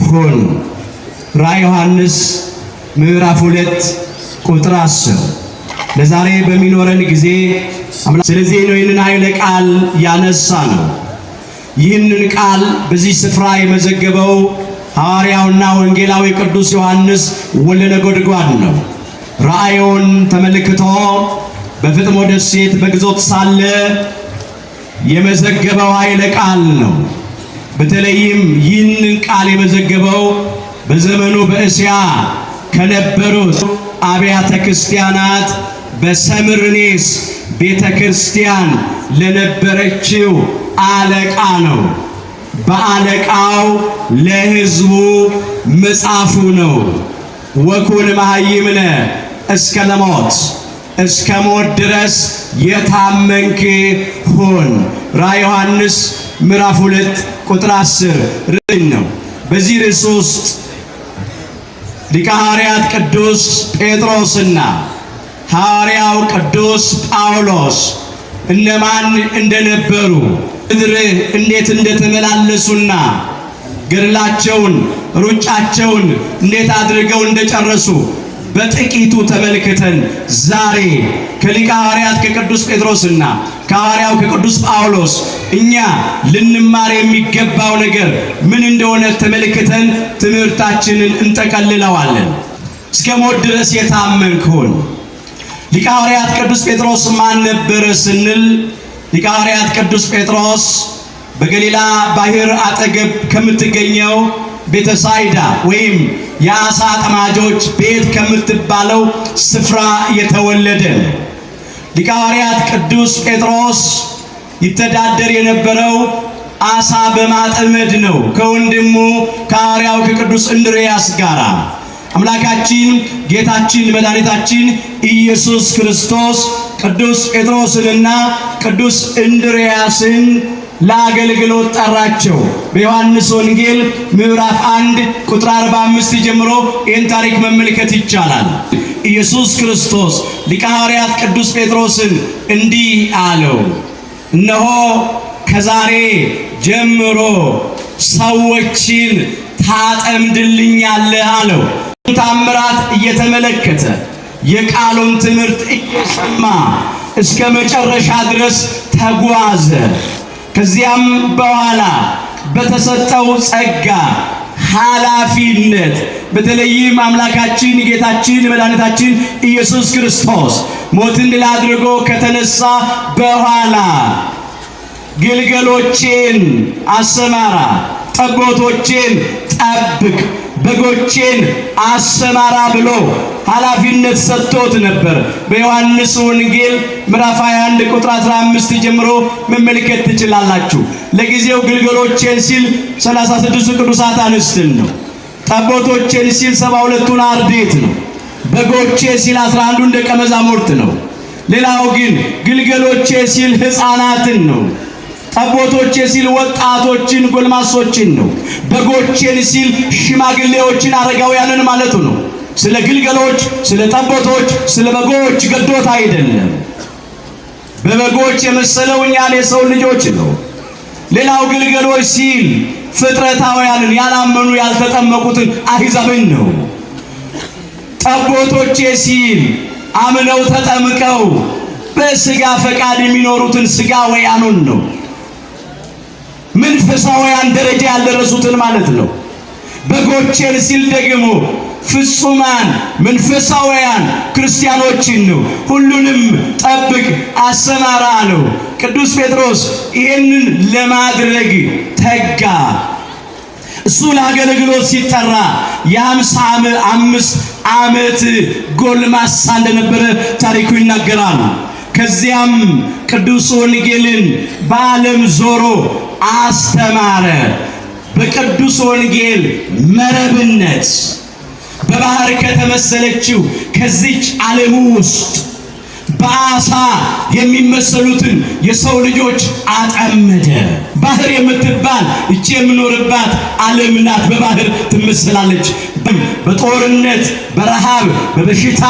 ሁን ራዕየ ዮሐንስ ምዕራፍ 2 ቁጥር 10 ለዛሬ በሚኖረን ጊዜ ስለዚህ ነው ይህንን ኃይለ ቃል ያነሳ ነው። ይህንን ቃል በዚህ ስፍራ የመዘገበው ሐዋርያውና ወንጌላዊ ቅዱስ ዮሐንስ ወልደ ነጎድጓድ ነው። ራእዩን ተመልክቶ በፍጥሞ ደሴት በግዞት ሳለ የመዘገበው ኃይለ ቃል ነው። በተለይም ይህንን ቃል የመዘገበው በዘመኑ በእስያ ከነበሩት አብያተ ክርስቲያናት በሰምርኔስ ቤተክርስቲያን ለነበረችው አለቃ ነው። በአለቃው ለሕዝቡ መጻፉ ነው። ወኩን መሃይምነ እስከ ለሞት እስከ ሞት ድረስ የታመንክ ሁን ራዕየ ዮሐንስ ምዕራፍ 2 ቁጥር 10 ነው። በዚህ ርዕስ ውስጥ ሊቀ ሐዋርያት ቅዱስ ጴጥሮስና ሐዋርያው ቅዱስ ጳውሎስ እነማን እንደነበሩ ምድር እንዴት እንደተመላለሱና ገድላቸውን ሩጫቸውን እንዴት አድርገው እንደጨረሱ በጥቂቱ ተመልክተን ዛሬ ከሊቀ ሐዋርያት ከቅዱስ ጴጥሮስና ከሐዋርያው ከቅዱስ ጳውሎስ እኛ ልንማር የሚገባው ነገር ምን እንደሆነ ተመልክተን ትምህርታችንን እንጠቀልለዋለን። እስከ ሞት ድረስ የታመንክ ሁን። ሊቀ ሐዋርያት ቅዱስ ጴጥሮስ ማን ነበር ስንል ሊቀ ሐዋርያት ቅዱስ ጴጥሮስ በገሊላ ባህር አጠገብ ከምትገኘው ቤተሳይዳ ወይም የአሳ አጥማጆች ቤት ከምትባለው ስፍራ የተወለደ ሊቀ ሐዋርያት ቅዱስ ጴጥሮስ ይተዳደር የነበረው አሳ በማጥመድ ነው። ከወንድሙ ከሐዋርያው ከቅዱስ እንድርያስ ጋር አምላካችን ጌታችን መድኃኒታችን ኢየሱስ ክርስቶስ ቅዱስ ጴጥሮስንና ቅዱስ እንድርያስን ለአገልግሎት ጠራቸው። በዮሐንስ ወንጌል ምዕራፍ 1 ቁጥር 45 ጀምሮ ይህን ታሪክ መመልከት ይቻላል። ኢየሱስ ክርስቶስ ሊቀ ሐዋርያት ቅዱስ ጴጥሮስን እንዲህ አለው፣ እነሆ ከዛሬ ጀምሮ ሰዎችን ታጠምድልኛለህ አለው። ታምራት እየተመለከተ የቃሉን ትምህርት እየሰማ እስከ መጨረሻ ድረስ ተጓዘ። ከዚያም በኋላ በተሰጠው ጸጋ ኃላፊነት በተለይም አምላካችን ጌታችን መድኃኒታችን ኢየሱስ ክርስቶስ ሞትን ድል አድርጎ ከተነሳ በኋላ ግልገሎቼን አሰማራ፣ ጠቦቶቼን ጠብቅ፣ በጎቼን አሰማራ ብሎ ኃላፊነት ሰጥቶት ነበር። በዮሐንስ ወንጌል ምዕራፍ 21 ቁጥር 15 ጀምሮ መመልከት ትችላላችሁ። ለጊዜው ግልገሎቼን ሲል 36ቱ ቅዱሳት አንስትን ነው። ጠቦቶቼን ሲል 72ቱን አርድእት ነው። በጎቼ ሲል 11ዱን ደቀ መዛሙርት ነው። ሌላው ግን ግልገሎቼ ሲል ሕፃናትን ነው። ጠቦቶቼ ሲል ወጣቶችን ጎልማሶችን ነው። በጎቼን ሲል ሽማግሌዎችን አረጋውያንን ማለቱ ነው። ስለ ግልገሎች፣ ስለ ጠቦቶች፣ ስለ በጎች ገዶት አይደለም። በበጎች የመሰለው እኛን የሰው ልጆች ነው። ሌላው ግልገሎች ሲል ፍጥረታውያንን ያላመኑ ያልተጠመቁትን አሕዛብን ነው። ጠቦቶቼ ሲል አምነው ተጠምቀው በሥጋ ፈቃድ የሚኖሩትን ሥጋውያኑን ነው። መንፈሳውያን ደረጃ ያልደረሱትን ማለት ነው። በጎቼን ሲል ደግሞ ፍጹማን መንፈሳውያን ክርስቲያኖችን ነው። ሁሉንም ጠብቅ አሰማራ ነው። ቅዱስ ጴጥሮስ ይህንን ለማድረግ ተጋ። እሱ ለአገልግሎት ሲጠራ የ55 ዓመት ጎልማሳ እንደነበረ ታሪኩ ይናገራል። ከዚያም ቅዱስ ወንጌልን በዓለም ዞሮ አስተማረ። በቅዱስ ወንጌል መረብነት በባህር ከተመሰለችው ከዚች ዓለም ውስጥ በአሳ የሚመሰሉትን የሰው ልጆች አጠመደ። ባህር የምትባል እቺ የምኖርባት ዓለም ናት። በባህር ትመሰላለች። በጦርነት፣ በረሃብ፣ በበሽታ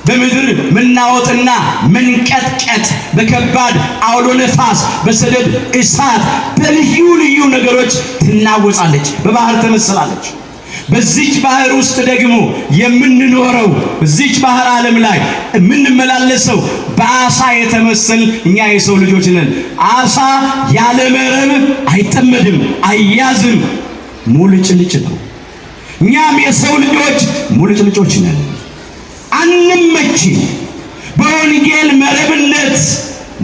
በምድር መናወጥና መንቀጥቀጥ፣ በከባድ አውሎ ነፋስ፣ በሰደድ እሳት፣ በልዩ ልዩ ነገሮች ትናወጻለች፣ በባህር ተመስላለች። በዚች ባህር ውስጥ ደግሞ የምንኖረው በዚች ባህር ዓለም ላይ የምንመላለሰው በአሳ የተመሰል እኛ የሰው ልጆች ነን። አሳ ያለ መረብ አይጠመድም፣ አይያዝም፣ ሙልጭልጭ ነው። እኛም የሰው ልጆች ሙልጭልጮች ነን፣ አንመችም። በወንጌል መረብነት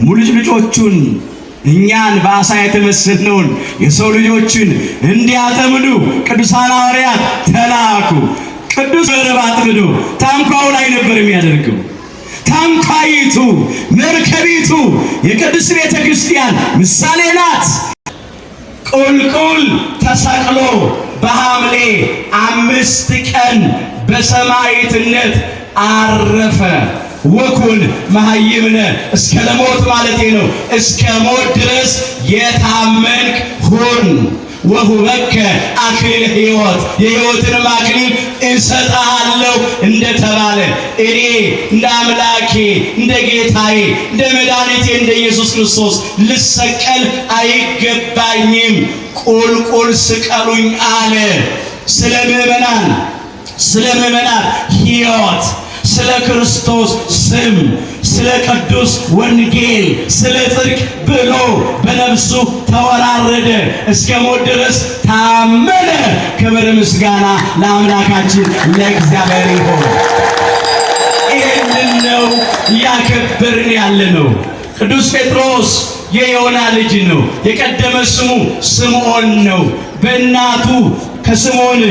ሙልጭልጮቹን እኛን በአሳ የተመሰልነውን የሰው ልጆችን እንዲያጠምዱ ቅዱሳን ሐዋርያት ተላኩ። ቅዱስ መረብ አጥምዶ ታንኳው ላይ ነበር የሚያደርገው። ታንኳይቱ መርከቢቱ የቅድስት ቤተ ክርስቲያን ምሳሌ ናት። ቁልቁል ተሰቅሎ በሐምሌ 5 ቀን በሰማዕትነት አረፈ። ወኩን መሃይምነ እስከ ለሞት ማለቴ ነው። እስከ ሞት ድረስ የታመንክ ሁን። ወሁበከ አክሊለ ሕይወት የሕይወትን አክሊል እሰጥሃለሁ እንደተባለ እኔ እንደ አምላኬ እንደ ጌታዬ እንደ መድኃኒቴ እንደ ኢየሱስ ክርስቶስ ልሰቀል አይገባኝም። ቁልቁል ስቀሉኝ አለ። ስለ ምዕመናን ሕይወት፣ ስለ ክርስቶስ ስም፣ ስለ ቅዱስ ወንጌል፣ ስለ ጽድቅ ብሎ በነፍሱ ተወራረደ፣ እስከ ሞት ድረስ ታመነ። ክብር ምስጋና ለአምላካችን ለእግዚአብሔር ይሁን። ይህንን ነው እያከበርን ያለ ነው። ቅዱስ ጴጥሮስ የዮና ልጅ ነው። የቀደመ ስሙ ስምዖን ነው። በእናቱ ከስምዖን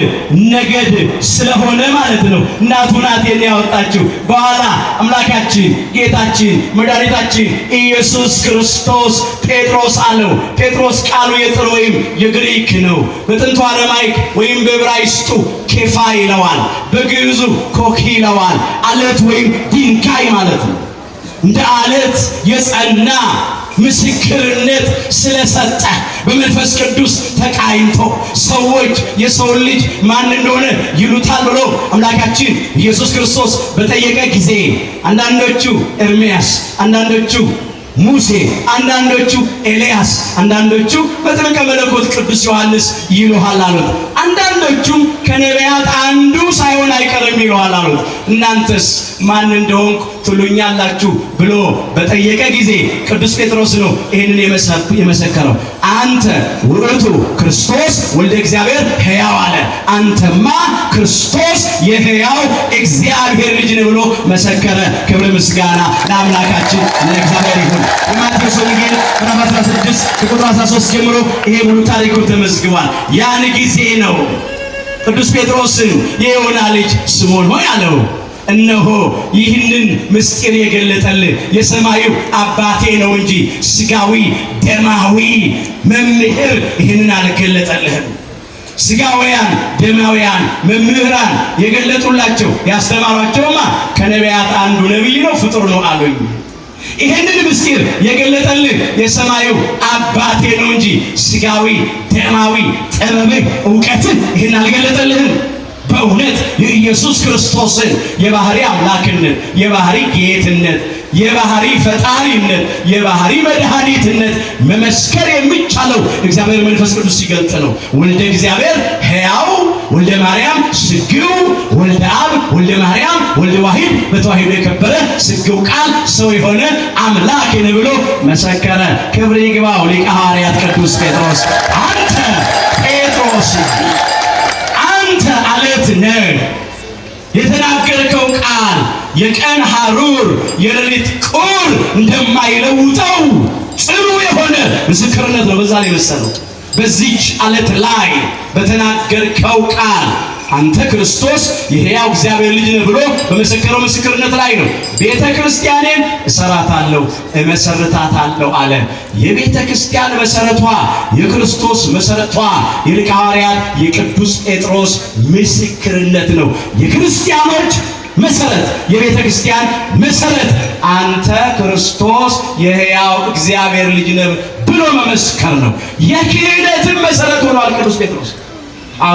ነገድ ስለሆነ ማለት ነው። እናቱ ናት ያወጣችው። በኋላ አምላካችን ጌታችን መድኃኒታችን ኢየሱስ ክርስቶስ ጴጥሮስ አለው። ጴጥሮስ ቃሉ የጥር ወይም የግሪክ ነው። በጥንቱ አረማይክ ወይም በዕብራይስጡ ኬፋ ይለዋል፣ በግዕዙ ኮኪ ይለዋል። አለት ወይም ድንጋይ ማለት ነው። እንደ አለት የጸና ምስክርነት ስለሰጠ በመንፈስ ቅዱስ ተቃኝቶ ሰዎች የሰው ልጅ ማን እንደሆነ ይሉታል ብሎ አምላካችን ኢየሱስ ክርስቶስ በጠየቀ ጊዜ አንዳንዶቹ ኤርምያስ፣ አንዳንዶቹ ሙሴ፣ አንዳንዶቹ ኤልያስ፣ አንዳንዶቹ በጥምቀ መለኮት ቅዱስ ዮሐንስ ይሉሃል አሉት። አንዳንዶቹም ከነቢያት አንዱ ሳይሆን አይቀርም ይሉሃል አሉት። እናንተስ ማን እንደሆንኩ ትሉኛላችሁ ብሎ በጠየቀ ጊዜ ቅዱስ ጴጥሮስ ነው ይህንን የመሰከረው። አንተ ውእቱ ክርስቶስ ወልደ እግዚአብሔር ሕያው አለ። አንተማ ክርስቶስ የሕያው እግዚአብሔር ልጅ ነው ብሎ መሰከረ። ክብር ምስጋና ለአምላካችን ለእግዚአብሔር ይሁን። በማቴዎስ ወንጌል ምዕራፍ 16 ቁጥር 13 ጀምሮ ይሄ ሙሉ ታሪኩ ተመዝግቧል። ያን ጊዜ ነው ቅዱስ ጴጥሮስን የዮና ልጅ ስምዖን ሆይ አለው፣ እነሆ ይህንን ምስጢር የገለጠልህ የሰማዩ አባቴ ነው እንጂ ስጋዊ ደማዊ መምህር ይህንን አልገለጠልህም። ስጋውያን ደማውያን መምህራን የገለጡላቸው ያስተማሯቸውማ ከነቢያት አንዱ ነቢይ ነው፣ ፍጡር ነው አሉኝ። ይህንን ምስጢር የገለጠልህ የሰማዩ አባቴ ነው እንጂ ስጋዊ ደማዊ ጥበብህ እውቀትህ ይህን አልገለጠልህም። በእውነት የኢየሱስ ክርስቶስን የባህሪ አምላክነት፣ የባህሪ ጌትነት፣ የባህሪ ፈጣሪነት፣ የባህሪ መድኃኒትነት መመስከር የሚቻለው እግዚአብሔር መንፈስ ቅዱስ ሲገልጥ ነው። ወልደ እግዚአብሔር ሕያው፣ ወልደ ማርያም ስግው፣ ወልደ አብ፣ ወልደ ማርያም፣ ወልደ ዋሂድ በተዋሂዶ የከበረ ስግው ቃል ሰው የሆነ አምላክ ነው ብሎ መሰከረ። ክብር ይግባው ሊቀ ሐዋርያት ቅዱስ ጴጥሮስ። አንተ ጴጥሮስ አንተ አለት ነህ። የተናገርከው ቃል የቀን ሐሩር የሌሊት ቁር እንደማይለውጠው ጽኑ የሆነ ምስክርነት ነው። በዛ ላይ መሰለው በዚች አለት ላይ በተናገርከው ቃል አንተ ክርስቶስ የሕያው እግዚአብሔር ልጅ ነህ ብሎ በመሰከረው ምስክርነት ላይ ነው ቤተ ክርስቲያኔን እሰራታለሁ እመሰርታታለሁ አለ። የቤተ ክርስቲያን መሰረቷ የክርስቶስ መሰረቷ የሊቀ ሐዋርያት የቅዱስ ጴጥሮስ ምስክርነት ነው። የክርስቲያኖች መሰረት የቤተ ክርስቲያን መሰረት አንተ ክርስቶስ የሕያው እግዚአብሔር ልጅ ነህ ብሎ መመስከር ነው። የክህነትን መሰረት ሆኗል ቅዱስ ጴጥሮስ።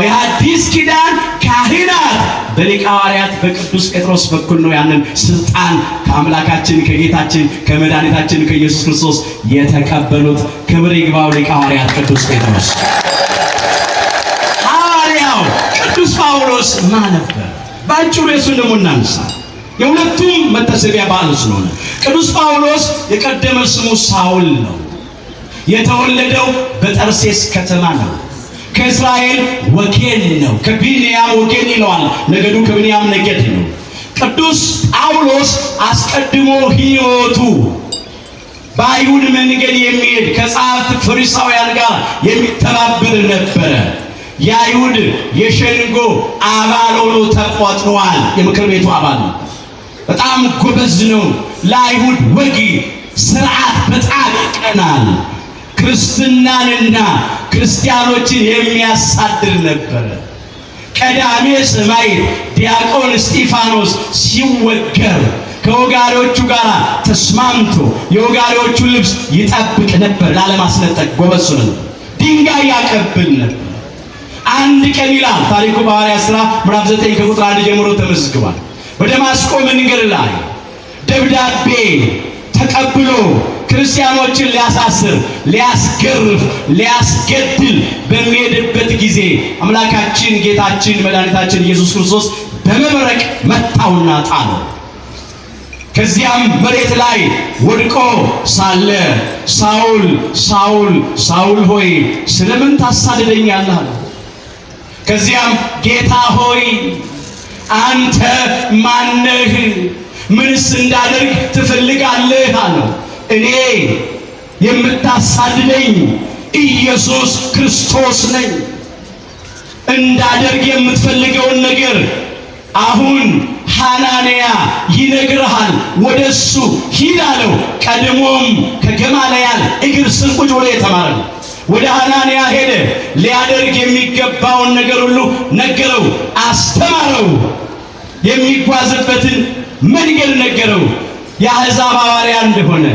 የአዲስ ኪዳን ካህናት በሊቀ ሐዋርያት በቅዱስ ጴጥሮስ በኩል ነው ያንን ስልጣን ከአምላካችን ከጌታችን ከመድኃኒታችን ከኢየሱስ ክርስቶስ የተቀበሉት። ክብር ይግባው ሊቀ ሐዋርያት ቅዱስ ጴጥሮስ። ሐዋርያው ቅዱስ ጳውሎስ ማን ነበር? ባጭሩ የሱን ደግሞ እናንሳ። የሁለቱም መታሰቢያ በዓል ስለሆነ ቅዱስ ጳውሎስ የቀደመ ስሙ ሳውል ነው። የተወለደው በጠርሴስ ከተማ ነው። ከእስራኤል ወገን ነው። ከቢንያም ወገን ይለዋል። ነገዱ ከቢንያም ነገድ ነው። ቅዱስ ጳውሎስ አስቀድሞ ሕይወቱ በአይሁድ መንገድ የሚሄድ ከጸሐፍት ፈሪሳውያን ጋር የሚተባበር ነበረ። የአይሁድ የሸንጎ አባል ሆኖ ተቆጥሯል። የምክር ቤቱ አባል ነው። በጣም ጎበዝ ነው። ለአይሁድ ወግ ስርዓት በጣም ይቀናል። ክርስትናንና ክርስቲያኖችን የሚያሳድር ነበር። ቀዳሜ ሰማዕት ዲያቆን እስጢፋኖስ ሲወገር ከወጋሪዎቹ ጋር ተስማምቶ የወጋሪዎቹ ልብስ ይጠብቅ ነበር። ላለማስነጠቅ ጎበዝ ነው። ድንጋይ ያቀብል ነበር። አንድ ቀን ይላል ታሪኩ በሐዋርያት ሥራ ምዕራፍ 9 ከቁጥር 1 ጀምሮ ተመዝግቧል። በደማስቆ መንገድ ላይ ደብዳቤ ተቀብሎ ክርስቲያኖችን ሊያሳስር፣ ሊያስገርፍ፣ ሊያስገድል በሚሄድበት ጊዜ አምላካችን ጌታችን መድኃኒታችን ኢየሱስ ክርስቶስ በመብረቅ መታውና ጣለው። ከዚያም መሬት ላይ ወድቆ ሳለ ሳውል ሳውል ሳውል ሆይ ስለምን ታሳድደኛለህ አለ። ከዚያም ጌታ ሆይ አንተ ማነህ? ምንስ እንዳደርግ ትፈልጋለህ አለው። እኔ የምታሳድደኝ ኢየሱስ ክርስቶስ ነኝ። እንዳደርግ የምትፈልገውን ነገር አሁን ሐናንያ ይነግርሃል፣ ወደሱ ሂድ አለው። ቀድሞም ከገማልያል እግር ስር ቁጭ ብሎ የተማረ ነው። ወደ ሐናንያ ሄደ። ሊያደርግ የሚገባውን ነገር ሁሉ ነገረው፣ አስተማረው። የሚጓዝበትን መንገድ ነገረው። የአሕዛብ ሐዋርያ እንደሆነ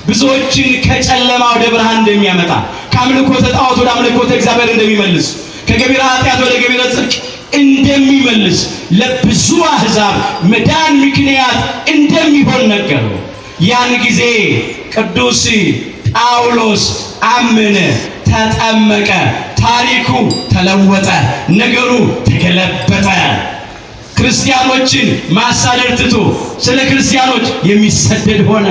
ብዙዎችን ከጨለማ ወደ ብርሃን እንደሚያመጣ ከአምልኮተ ጣዖት ወደ አምልኮተ እግዚአብሔር እንደሚመልስ ከገቢረ ኃጢአት ወደ ገቢረ ጽድቅ እንደሚመልስ ለብዙ አሕዛብ መዳን ምክንያት እንደሚሆን ነገረው። ያን ጊዜ ቅዱስ ጳውሎስ አመነ፣ ተጠመቀ። ታሪኩ ተለወጠ፣ ነገሩ ተገለበጠ። ክርስቲያኖችን ማሳደድ ትቶ ስለ ክርስቲያኖች የሚሰደድ ሆነ።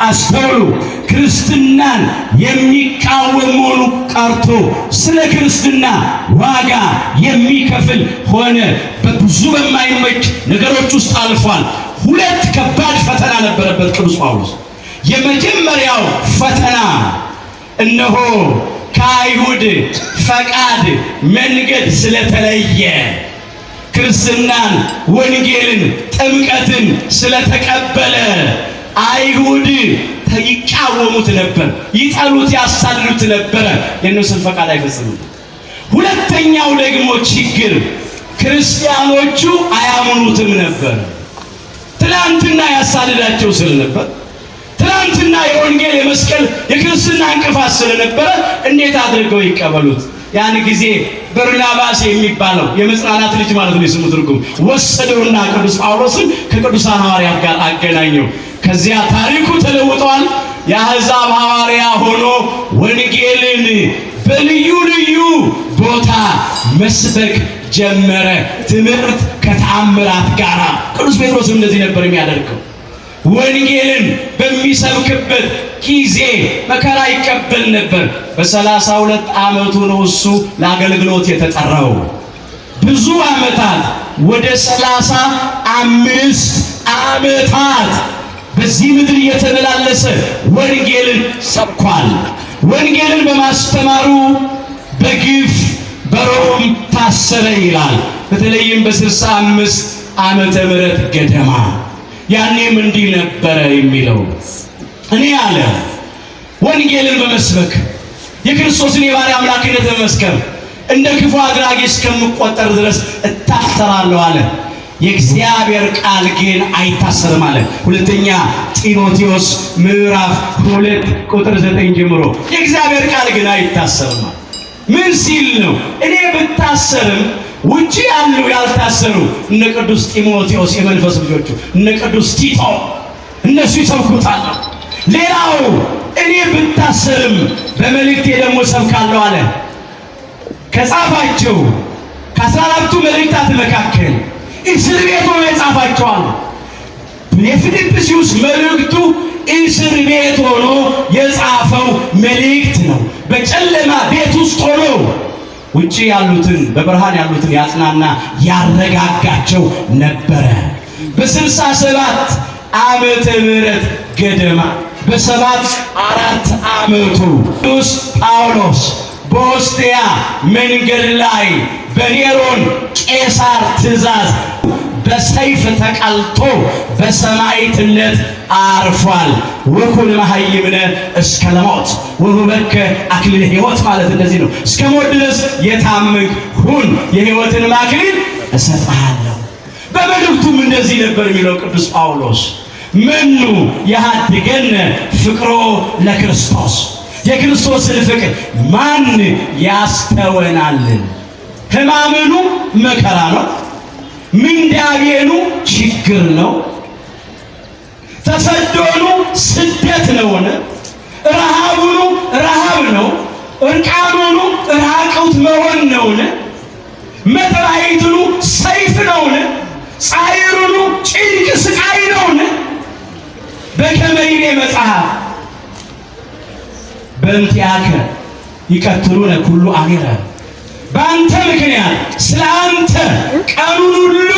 አስተውሉ። ክርስትናን የሚቃወም መሆኑ ቀርቶ ስለ ክርስትና ዋጋ የሚከፍል ሆነ። በብዙ በማይመች ነገሮች ውስጥ አልፏል። ሁለት ከባድ ፈተና ነበረበት ቅዱስ ጳውሎስ። የመጀመሪያው ፈተና እነሆ ከአይሁድ ፈቃድ መንገድ ስለተለየ፣ ክርስትናን፣ ወንጌልን፣ ጥምቀትን ስለተቀበለ አይሁድ ይቃወሙት ነበር፣ ይጠሉት፣ ያሳድዱት ነበር። የእነሱን ፈቃድ አይፈጽሙም። ሁለተኛው ደግሞ ችግር ክርስቲያኖቹ አያምኑትም ነበር። ትናንትና ያሳድዳቸው ስለነበር፣ ትናንትና የወንጌል የመስቀል የክርስትና እንቅፋት ስለነበረ እንዴት አድርገው ይቀበሉት? ያን ጊዜ በርናባስ የሚባለው የመጽናናት ልጅ ማለት ነው የስሙ ትርጉም ወሰደውና ቅዱስ ጳውሎስን ከቅዱሳን ሐዋርያት ጋር አገናኘው። ከዚያ ታሪኩ ተለውጧል። የአሕዛብ ሐዋርያ ሆኖ ወንጌልን በልዩ ልዩ ቦታ መስበክ ጀመረ። ትምህርት ከተአምራት ጋር ቅዱስ ጴጥሮስም እንደዚህ ነበር የሚያደርገው። ወንጌልን በሚሰብክበት ጊዜ መከራ ይቀበል ነበር። በ32 ዓመቱ ነው እሱ ለአገልግሎት የተጠራው። ብዙ ዓመታት ወደ 35 ዓመታት በዚህ ምድር እየተመላለሰ ወንጌልን ሰብኳል። ወንጌልን በማስተማሩ በግፍ በሮም ታሰረ ይላል። በተለይም በ65 ዓመተ ምህረት ገደማ። ያኔም እንዲህ ነበረ የሚለው እኔ አለ ወንጌልን በመስበክ የክርስቶስን የባሪያ አምላክነት በመስከር እንደ ክፉ አድራጊ እስከምቆጠር ድረስ እታሰራለሁ አለ። የእግዚአብሔር ቃል ግን አይታሰርም አለ። ሁለተኛ ጢሞቴዎስ ምዕራፍ 2 ቁጥር 9 ጀምሮ የእግዚአብሔር ቃል ግን አይታሰርም። ምን ሲል ነው? እኔ ብታሰርም ውጪ ያሉ ያልታሰሩ እነ ቅዱስ ጢሞቴዎስ የመንፈስ ልጆቹ እነ ቅዱስ ቲቶ እነሱ ይሰብኩታል። ሌላው እኔ ብታሰርም በመልእክቴ ደግሞ ሰብካለሁ አለ። ከጻፋቸው ከ14ቱ መልእክታት መካከል እስር ቤት ሆኖ የጻፋቸዋል። የፊልጵስዩስ መልእክቱ እስር ቤት ሆኖ የጻፈው መልእክት ነው። በጨለማ ቤት ውስጥ ሆኖ ውጪ ያሉትን በብርሃን ያሉትን ያጽናና ያረጋጋቸው ነበረ። በ67 ዓመተ ምህረት ገደማ በ74 ዓመቱ ቅዱስ ጳውሎስ በኦስቲያ መንገድ ላይ በኔሮን ቄሳር ትእዛዝ በሰይፍ ተቀልቶ በሰማዕትነት አርፏል። ወኩን መሃይምነ እስከ ለሞት ወሁበከ አክሊለ ሕይወት ማለት እንደዚህ ነው። እስከ ሞት ድረስ የታመንክ ሁን፣ የሕይወትን አክሊል እሰጥሃለሁ። በመልእክቱም እንደዚህ ነበር የሚለው ቅዱስ ጳውሎስ መኑ ያሃድገነ ፍቅሮ ለክርስቶስ፣ የክርስቶስን ፍቅር ማን ያስተወናልን? ሕማምኑ መከራ ነው፣ ምንዳቤኑ ችግር ነው፣ ተሰዶኑ ስደት ነውን? ረሃቡኑ ረሃብ ነው፣ እርቃኑኑ ራቁት መሆን ነውን? መጥባይቱኑ ሰይፍ ነውን? ጻይሩኑ ጭንቅ ስቃይ ነውን? በከመይኔ መጽሐፍ በእንቲአከ ይቀትሉነ ኩሉ አሜረ፣ በአንተ ምክንያት ስለ አንተ ቀኑን ሁሉ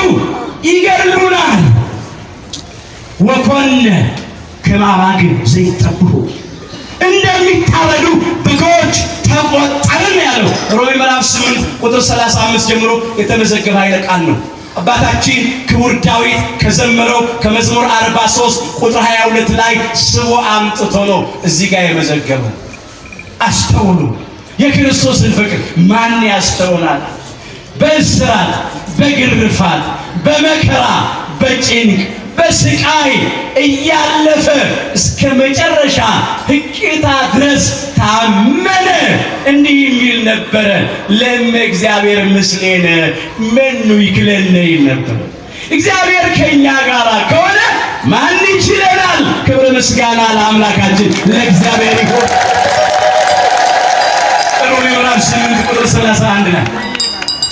ይገድሉናል። ወኮነ ከመ አባግዕ ዘይጠብሑ፣ እንደሚታረዱ በጎች ተቆጠርን ያለው ሮሜ ምዕራፍ 8 ቁጥር 35 ጀምሮ የተመዘገበ ኃይለ ቃል ነው። አባታችን ክቡር ዳዊት ከዘመረው ከመዝሙር 43 ቁጥር 22 ላይ ስቦ አምጥቶ ነው እዚህ ጋር የመዘገበው። አስተውሉ። የክርስቶስን ፍቅር ማን ያስተውናል? በእስራት፣ በግርፋት፣ በመከራ፣ በጭንቅ፣ በስቃይ እያለፈ እስከ መጨረሻ ሕቂታ ድረስ ታመነ። እንዲህ የሚል ነበረ፣ ለእመ እግዚአብሔር ምስሌነ መኑ ይክለነ ይል ነበር። እግዚአብሔር ከእኛ ጋር ከሆነ ማን ይችለናል? ክብር ምስጋና ለአምላካችን ለእግዚአብሔር ይሁን። ሮሜ ምዕራፍ 8 ቁጥር 31 ላይ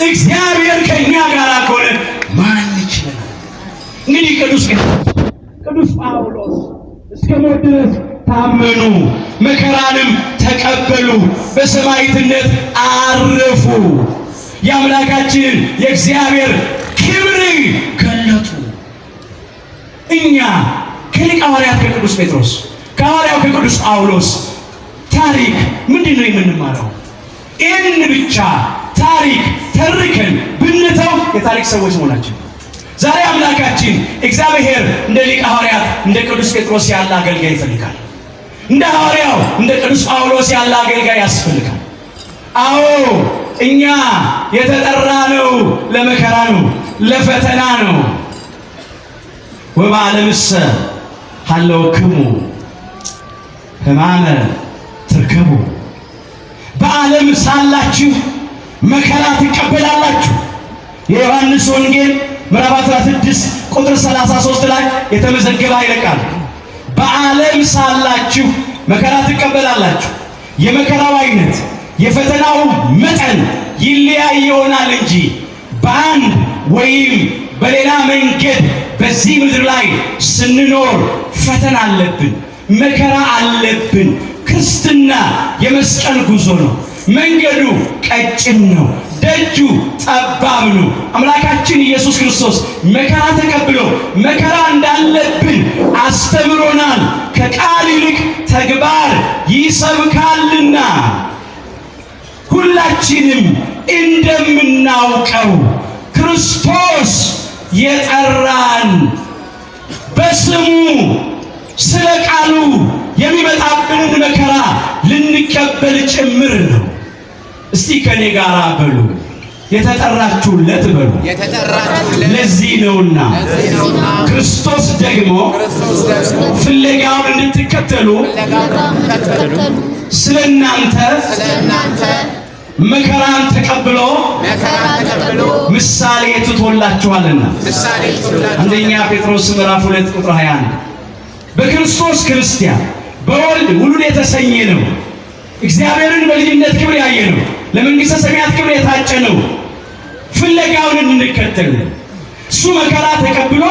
እግዚአብሔር ከእኛ ጋር ከሆነ ማን ይችለናል? እንግዲህ ቅዱስ ጳውሎስ እስከ ሞት ድረስ ታመኑ፣ መከራንም ተቀበሉ፣ በሰማዕትነት አረፉ። የአምላካችን የእግዚአብሔር ክብር ገለጡ። እኛ ከሊቀ ሐዋርያት ከቅዱስ ጴጥሮስ ከሐዋርያው ከቅዱስ ጳውሎስ ታሪክ ምንድን ነው የምንማረው? ይህን ብቻ ታሪክ ተርከን ብንተው የታሪክ ሰዎች መሆናችን። ዛሬ አምላካችን እግዚአብሔር እንደ ሊቀ ሐዋርያት እንደ ቅዱስ ጴጥሮስ ያለ አገልጋይ ይፈልጋል። እንደ ሐዋርያው እንደ ቅዱስ ጳውሎስ ያለ አገልጋይ ያስፈልጋል። አዎ እኛ የተጠራነው ለመከራ ነው፣ ለፈተና ነው። ወበዓለምሰ ሀለወክሙ ሕማመ ትርከቡ፣ በዓለም ሳላችሁ መከራ ትቀበላላችሁ። የዮሐንስ ወንጌል ምዕራፍ 16 ቁጥር 33 ላይ የተመዘገበ ኃይለ ቃል በዓለም ሳላችሁ መከራ ትቀበላላችሁ። የመከራው አይነት የፈተናው መጠን ይለያይ ይሆናል እንጂ በአንድ ወይም በሌላ መንገድ በዚህ ምድር ላይ ስንኖር ፈተና አለብን፣ መከራ አለብን። ክርስትና የመስቀል ጉዞ ነው። መንገዱ ቀጭን ነው፣ ደጁ ጠባብ ነው። አምላካችን ኢየሱስ ክርስቶስ መከራ ተቀብሎ መከራ እንዳለብን አስተምሮናል። ከቃል ይልቅ ተግባር ይሰብካልና ሁላችንም እንደምናውቀው ክርስቶስ የጠራን በስሙ ስለ ቃሉ የሚመጣብንን መከራ ልንቀበል ጭምር ነው። እስቲ ከኔ ጋር በሉ የተጠራችሁለት በሉ። ለዚህ ነውና ክርስቶስ ደግሞ ፍለጋውን እንድትከተሉ ስለናንተ መከራን ተቀብሎ ምሳሌ ትቶላችኋልና። አንደኛ ጴጥሮስ ምዕራፍ 2 ቁጥር 21 በክርስቶስ ክርስቲያን በወልድ ውሉድ የተሰኘ ነው። እግዚአብሔርን በልጅነት ክብር ያየ ነው። ለመንግሥተ ሰማያት ክብር የታጨ ነው። ፍለጋውን እንከተል። እሱ መከራ ተቀብሎ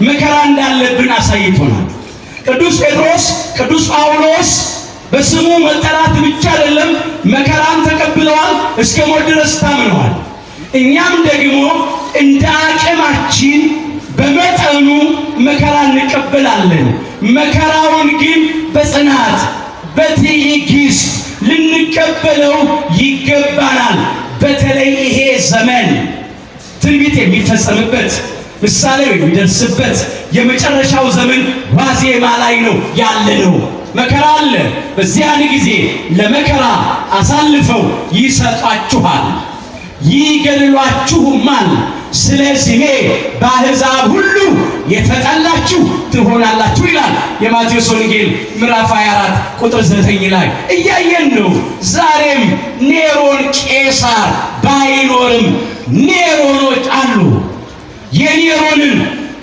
መከራ እንዳለብን አሳይቶናል። ቅዱስ ጴጥሮስ፣ ቅዱስ ጳውሎስ በስሙ መጠራት ብቻ አይደለም መከራን ተቀብለዋል፣ እስከ ሞት ድረስ ታምነዋል። እኛም ደግሞ እንደ አቅማችን በመጠኑ መከራ እንቀበላለን። መከራውን ግን በጽናት በትዕግስት ልንቀበለው ይገባናል። በተለይ ይሄ ዘመን ትንቢት የሚፈጸምበት ምሳሌው የሚደርስበት የመጨረሻው ዘመን ዋዜማ ላይ ነው ያለነው። መከራ አለ። በዚያን ጊዜ ለመከራ አሳልፈው ይሰጧችኋል፣ ይገድሏችሁማል። ስለ ስሜ በአሕዛብ ሁሉ የተጠላችሁ ትሆናላችሁ ይላል የማቴዎስ ወንጌል ምዕራፍ 24 ቁጥር 9 ላይ እያየን ነው። ዛሬም ኔሮን ቄሳር ባይኖርም ኔሮኖች አሉ። የኔሮንን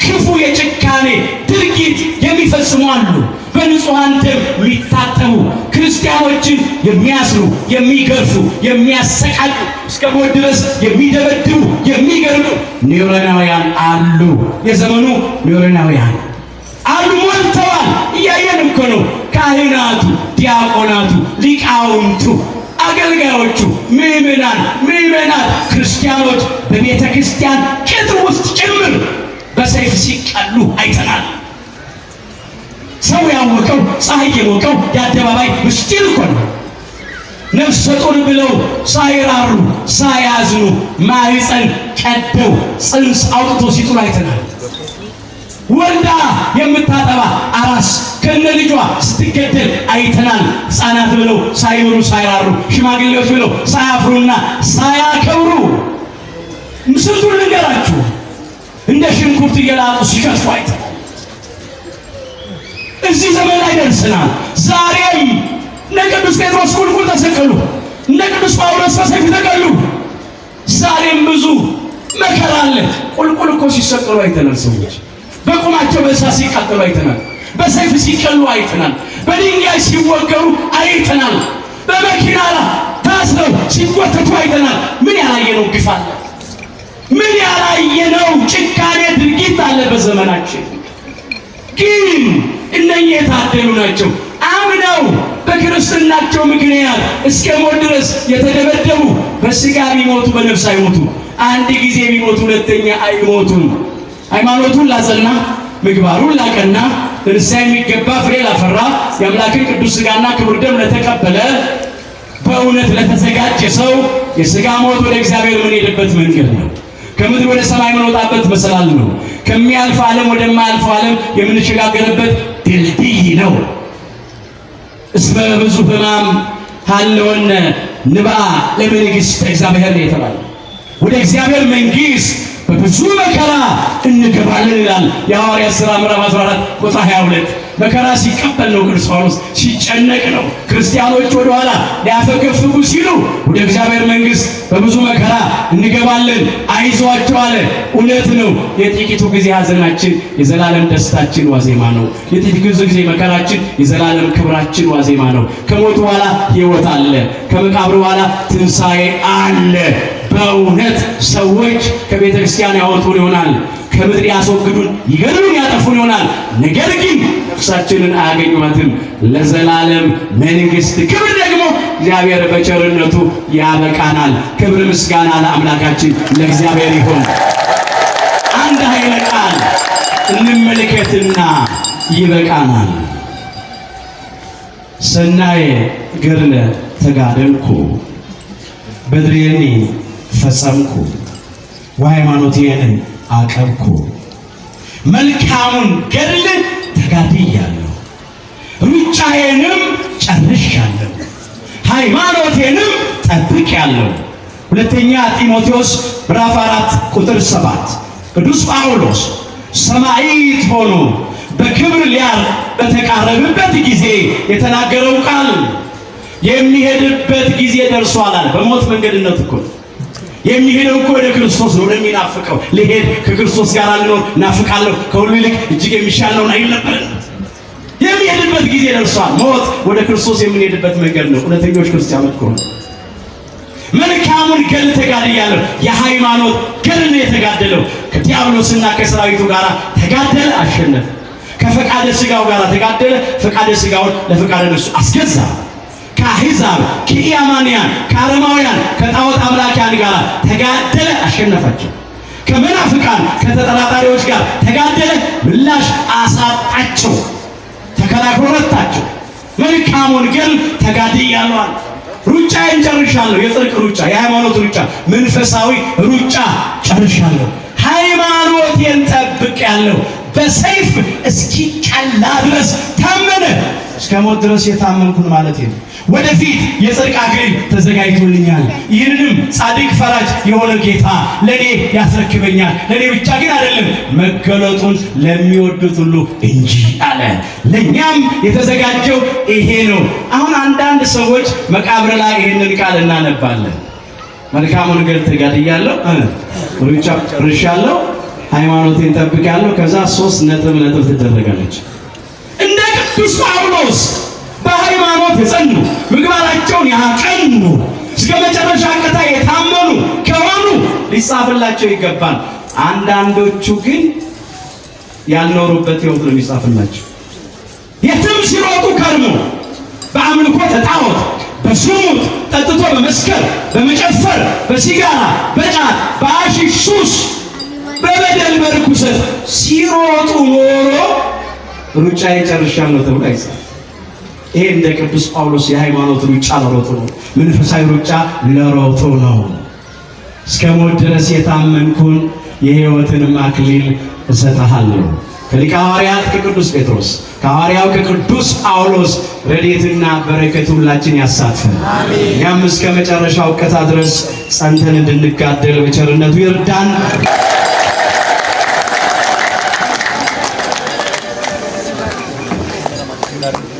ክፉ የጭካኔ ድርጊት የሚፈጽሙ አሉ። በንጹሐን ደም የሚታጠቡ ክርስቲያኖችን የሚያስሩ፣ የሚገርፉ፣ የሚያሰቃዩ እስከ ሞት ድረስ የሚደበድቡ፣ የሚገርሉ ኔሮናውያን አሉ። የዘመኑ ኔሮናውያን አሉ፣ ሞልተዋል። እያየን እኮ ነው። ካህናቱ፣ ዲያቆናቱ፣ ሊቃውንቱ፣ አገልጋዮቹ፣ ምዕመናት ክርስቲያኖች በቤተ ክርስቲያን ቅጥር ውስጥ ጭምር በሰይፍ ሲቀሉ አይተናል። ሰው ያወቀው ፀሐይ የሞቀው የአደባባይ ምስጢር እኮ ነው። ነፍሰ ጡር ብለው ሳይራሩ ሳያዝኑ ማህፀን ቀደው ጽንስ አውጥቶ ሲጥሉ አይተናል። ወልዳ የምታጠባ አራስ ከነ ልጇ ስትገደል አይተናል። ሕፃናት ብለው ሳይምሩ ሳይራሩ፣ ሽማግሌዎች ብለው ሳያፍሩና ሳያከብሩ ምስቱን ልንገራችሁ እንደ ሽንኩርት እየላጡ ሲከትፉ አይተናል። እዚህ ዘመን ላይ ደርሰናል። ዛሬም እነ ቅዱስ ጴጥሮስ ቁልቁል ተሰቀሉ፣ እነ ቅዱስ ጳውሎስ በሰይፍ ተቀሉ። ዛሬም ብዙ መከራ አለ። ቁልቁል እኮ ሲሰቀሉ አይተናል። ሰዎች በቁማቸው በእሳት ሲቃጠሉ አይተናል። በሰይፍ ሲቀሉ አይተናል። በድንጋይ ሲወገሩ አይተናል። በመኪና ላይ ታስረው ሲጎተቱ አይተናል። ምን ያላየነው ግፍ አለ? ምን ያላየነው ጭካኔ ድርጊት አለ በዘመናችን? ግን እነኚህ የታደሉ ናቸው። አምነው በክርስትናቸው ምክንያት እስከ ሞት ድረስ የተደበደቡ በስጋ ቢሞቱ በነፍስ አይሞቱ። አንድ ጊዜ ቢሞቱ ሁለተኛ አይሞቱም። ሃይማኖቱን ላጸና፣ ምግባሩን ላቀና፣ ለንስሐ የሚገባ ፍሬ ላፈራ፣ የአምላክን ቅዱስ ሥጋና ክቡር ደም ለተቀበለ፣ በእውነት ለተዘጋጀ ሰው የሥጋ ሞት ወደ እግዚአብሔር የምንሄድበት መንገድ ነው። ከምድር ወደ ሰማይ የምንወጣበት መሰላል ነው። ከሚያልፍ ዓለም ወደማያልፈው ዓለም የምንሸጋገርበት ድልድይ ነው። እስመ ብዙ ሕማም ሀለወነ ንብአ ለመንግሥተ እግዚአብሔር ነው የተባለው። ወደ እግዚአብሔር መንግሥት በብዙ መከራ እንገባለን ይላል የሐዋርያት ሥራ ምዕራፍ 14 ቁጥር 22። መከራ ሲቀበል ነው ቅዱስ ጳውሎስ፣ ሲጨነቅ ነው። ክርስቲያኖች ወደ ኋላ ሊያፈገፍጉ ሲሉ ወደ እግዚአብሔር መንግሥት በብዙ መከራ እንገባለን አይዟቸው አለ። እውነት ነው። የጥቂቱ ጊዜ ሐዘናችን የዘላለም ደስታችን ዋዜማ ነው። የጥቂቱ ጊዜ መከራችን የዘላለም ክብራችን ዋዜማ ነው። ከሞት በኋላ ሕይወት አለ። ከመቃብር በኋላ ትንሣኤ አለ። በእውነት ሰዎች ከቤተ ክርስቲያን ያወጡን ይሆናል፣ ከምድር ያስወግዱን፣ ይገድሉን፣ ያጠፉን ይሆናል። ነገር ግን ነፍሳችንን አያገኟትም። ለዘላለም መንግሥት ክብር ደግሞ እግዚአብሔር በቸርነቱ ያበቃናል። ክብር ምስጋና ለአምላካችን ለእግዚአብሔር ይሁን። አንድ ኃይለ ቃል እንመልከትና ይበቃናል። ሰናየ ገድለ ተጋደልኩ በድሬኒ ፈጸምኩ ወሃይማኖቴን አቀብኩ። መልካሙን ገድል ተጋድያለሁ፣ ሩጫዬንም ጨርሻለሁ፣ ሃይማኖቴንም ጠብቄያለሁ። ሁለተኛ ጢሞቴዎስ ምዕራፍ 4 ቁጥር 7 ቅዱስ ጳውሎስ ሰማዕት ሆኖ በክብር ሊያርፍ በተቃረበበት ጊዜ የተናገረው ቃል የሚሄድበት ጊዜ ደርሷል አለ። በሞት መንገድነት እኮ የሚሄደው እኮ ወደ ክርስቶስ ነው። ለሚናፍቀው ልሄድ ከክርስቶስ ጋር ልኖር ናፍቃለሁ ከሁሉ ይልቅ እጅግ የሚሻል ነው አይል ነበር። የሚሄድበት ጊዜ ደርሷል። ሞት ወደ ክርስቶስ የምንሄድበት መንገድ ነው። እውነተኞች ክርስቲያኖች ከሆነ መልካሙን ገድል ተጋድያለሁ። የሃይማኖት ገድል ነው የተጋደለው። ከዲያብሎስና ከሰራዊቱ ጋር ተጋደለ፣ አሸነፈ። ከፈቃደ ሥጋው ጋር ተጋደለ፣ ፈቃደ ሥጋውን ለፈቃደ ነፍሱ አስገዛ። ከአሕዛብ ከኢያማንያን ከአረማውያን ከጣዖት አምላኪያን ጋር ተጋደለ፣ አሸነፋቸው። ከመናፍቃን ከተጠራጣሪዎች ጋር ተጋደለ፣ ምላሽ አሳጣቸው፣ ተከላክሎ ረታቸው። መልካሙን ገድል ተጋድያለሁ። ሩጫዬን ጨርሻለሁ። የጽድቅ ሩጫ፣ የሃይማኖት ሩጫ፣ መንፈሳዊ ሩጫ ጨርሻለሁ። ሃይማኖቴን ጠብቄአለሁ። በሰይፍ እስኪቀላ ድረስ ታመነ። እስከ ሞት ድረስ የታመንኩን ማለት ነው። ወደፊት የጽድቅ አክሊል ተዘጋጅቶልኛል። ይህንንም ጻድቅ ፈራጅ የሆነ ጌታ ለኔ ያስረክበኛል። ለኔ ብቻ ግን አይደለም፣ መገለጡን ለሚወዱት ሁሉ እንጂ አለ። ለኛም የተዘጋጀው ይሄ ነው። አሁን አንዳንድ ሰዎች መቃብር ላይ ይሄንን ቃል እናነባለን። መልካሙን ገድል ተጋድያለሁ፣ ሩጫ ጨርሻለሁ፣ ሃይማኖቴን ጠብቄአለሁ። ከዛ 3 ነጥብ ትደረጋለች። እንደ ቅዱስ ጳውሎስ በሃይማኖት የጸኑ ምግባራቸውን ያቀኑ እስከ መጨረሻ ቀጣ የታመኑ ከሆኑ ሊጻፍላቸው ይገባል። አንዳንዶቹ ግን ያልኖሩበት ሕይወት ነው የሚጻፍላቸው። የትም ሲሮጡ ከርሞ በአምልኮ ጣዖት፣ በዝሙት ጠጥቶ በመስከር፣ በመጨፈር፣ በሲጋራ፣ በጫት፣ በአሺሽ ሱስ፣ በበደል በርኩሰት ሲሮጡ ኖሮ ሩጫዬ ጨርሻለሁ ተብሎ አይጻፍ። ይሄ እንደ ቅዱስ ጳውሎስ የሃይማኖት ሩጫ ለሮጡ ነው። መንፈሳዊ ሩጫ ለሮጡ ነው። እስከ ሞት ድረስ የታመንኩን የሕይወትንም አክሊል እሰጥሃለሁ። ከሊቀ ሐዋርያት ከቅዱስ ጴጥሮስ ከሐዋርያው ከቅዱስ ጳውሎስ ረድኤትና በረከት ሁላችን ያሳትፈን። እኛም እስከ መጨረሻው ቀጣ ድረስ ጸንተን እንድንጋደል በቸርነቱ ይርዳን። Gracias.